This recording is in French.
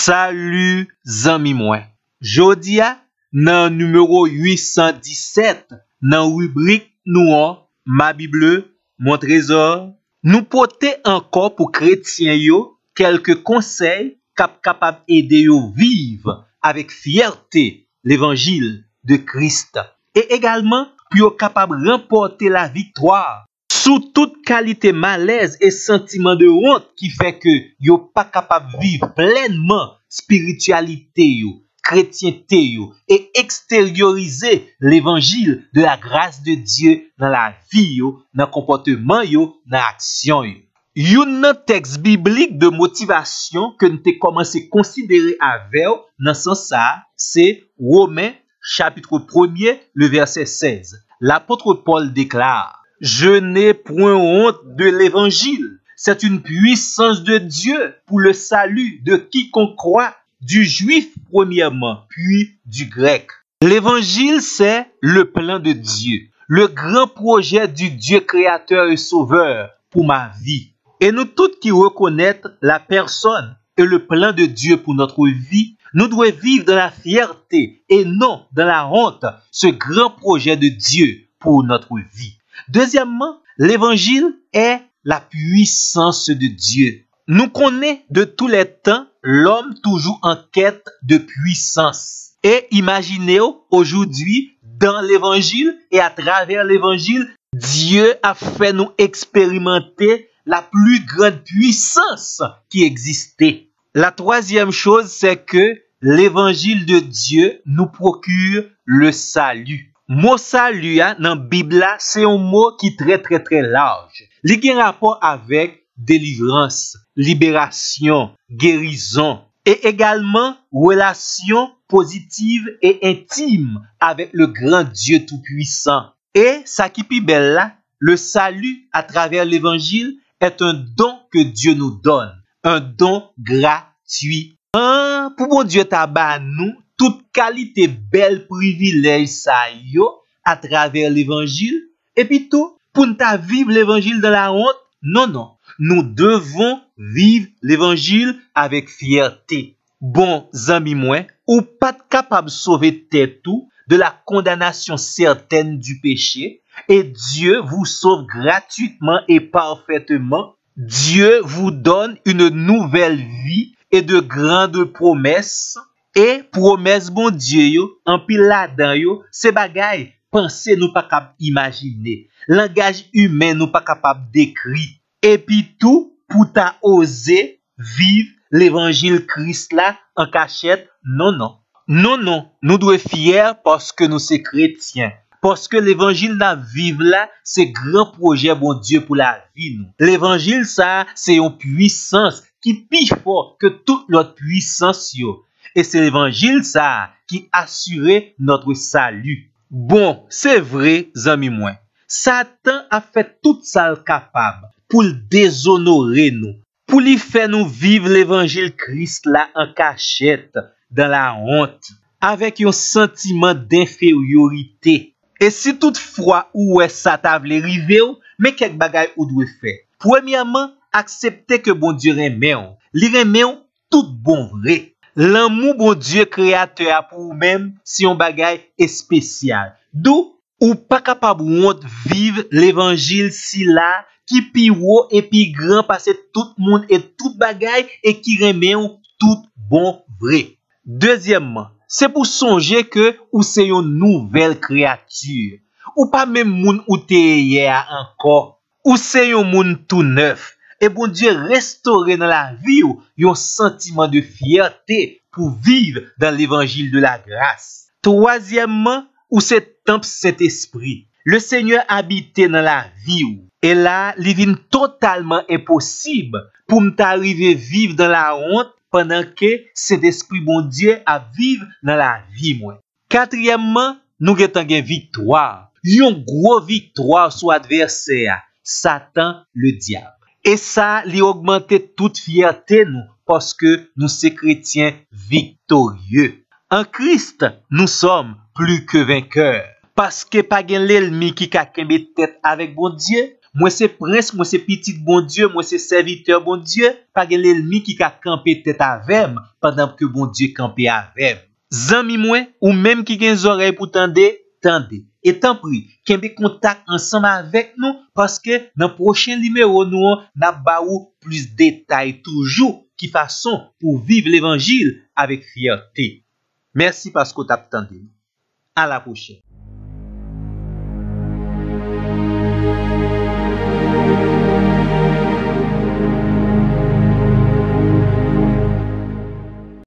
Salut zami mwen. Jodia nan numéro 817 nan rubrique nou an Ma Bible, mon trésor, nous porter encore pour chrétiens yo quelques conseils capable aider yo vivre avec fierté l'évangile de Christ et également pour capable remporter la victoire sous toute qualité malaise et sentiment de honte qui fait que yo pas capable vivre pleinement spiritualité yo, chrétienté yo et extérioriser l'évangile de la grâce de Dieu dans la vie yo, dans comportement yo, dans action yo. Yon texte biblique de motivation que nous te commencé considérer avec dans ce sens ça, c'est Romains chapitre 1er, le verset 16. L'apôtre Paul déclare: je n'ai point honte de l'évangile. C'est une puissance de Dieu pour le salut de quiconque croit, du juif premièrement, puis du grec. L'évangile, c'est le plan de Dieu, le grand projet du Dieu créateur et sauveur pour ma vie. Et nous tous qui reconnaissons la personne et le plan de Dieu pour notre vie, nous devons vivre dans la fierté et non dans la honte ce grand projet de Dieu pour notre vie. Deuxièmement, l'évangile est la puissance de Dieu. Nous connaissons de tous les temps l'homme toujours en quête de puissance. Et imaginez aujourd'hui, dans l'évangile et à travers l'évangile, Dieu a fait nous expérimenter la plus grande puissance qui existait. La troisième chose, c'est que l'évangile de Dieu nous procure le salut. Mot salut dans Bible c'est un mot qui est très large. Il a un rapport avec délivrance, libération, guérison et également relation positive et intime avec le grand Dieu tout-puissant. Et ça qui est belle là, le salut à travers l'évangile est un don que Dieu nous donne, un don gratuit. Pour bon Dieu tabat nous toute qualité belle privilège ça yo à travers l'évangile et puis tout pour nous vivre l'évangile dans la honte. Non, nous devons vivre l'évangile avec fierté. Bon zami moi, ou pas capable de sauver tête tout de la condamnation certaine du péché et Dieu vous sauve gratuitement et parfaitement. Dieu vous donne une nouvelle vie et de grandes promesses. Et promesse bon Dieu yo, en pile là-dedans yo, c'est bagay penser nous pas capable imaginer. Langage humain nous pas capable d'écrire. Et puis tout pour ta oser vivre l'évangile Christ là en cachette. Non, nous devons fiers parce que nous sommes chrétiens. Parce que l'évangile n'a vive là, c'est grand projet bon Dieu pour la vie nous. L'évangile ça, c'est une puissance qui plus fort que toute l'autre puissance yo. Et c'est l'évangile ça qui assure notre salut. Bon, c'est vrai, zami moi. Satan a fait tout ça capable pour le déshonorer nous, pour lui faire nous vivre l'évangile Christ là en cachette, dans la honte, avec un sentiment d'infériorité. Et si toutefois ou est ça t'a vle rive ou, mais quelques bagay ou doit faire. Premièrement, accepter que bon Dieu remet ou. Li remet ou tout bon vrai. L'amour bon Dieu créateur pour vous même si un bagay est spécial. D'où ou pas capable honte vivre l'évangile si là qui pi haut et pi grand parce que tout monde et tout bagay et qui remet ou tout bon vrai. Deuxièmement, c'est pour songer que ou c'est une nouvelle créature. Ou pas même moun ou te hier encore. Ou c'est un monde tout neuf. Et bon Dieu restaurer dans la vie ou un sentiment de fierté pour vivre dans l'évangile de la grâce. Troisièmement, ou c'est temple Saint-Esprit. Le Seigneur habite dans la vie ou. Et là, il vient totalement impossible pour m'arriver vivre dans la honte pendant que cet esprit bon Dieu a vivre dans la vie moi. Quatrièmement, nous avons une victoire. Une grosse victoire sur l'adversaire, Satan le diable. Et ça, lui augmente toute fierté nous parce que nous sommes chrétiens victorieux. En Christ, nous sommes plus que vainqueurs. Parce que pas gen l'ennemi qui a kembe tête avec bon Dieu. Moi c'est prince, moi c'est petit bon Dieu, moi c'est serviteur bon Dieu, pas gen l'ennemi qui ka camper tête avec pendant que bon Dieu camper avec. Zami moi ou même qui gen oreille pour tendre, tendez. Et tant pis, kembe contact ensemble avec nous parce que dans prochain numéro nous n'a ba ou plus détails toujours qui façon pour vivre l'évangile avec fierté. Merci parce que t'as entendu. À la prochaine.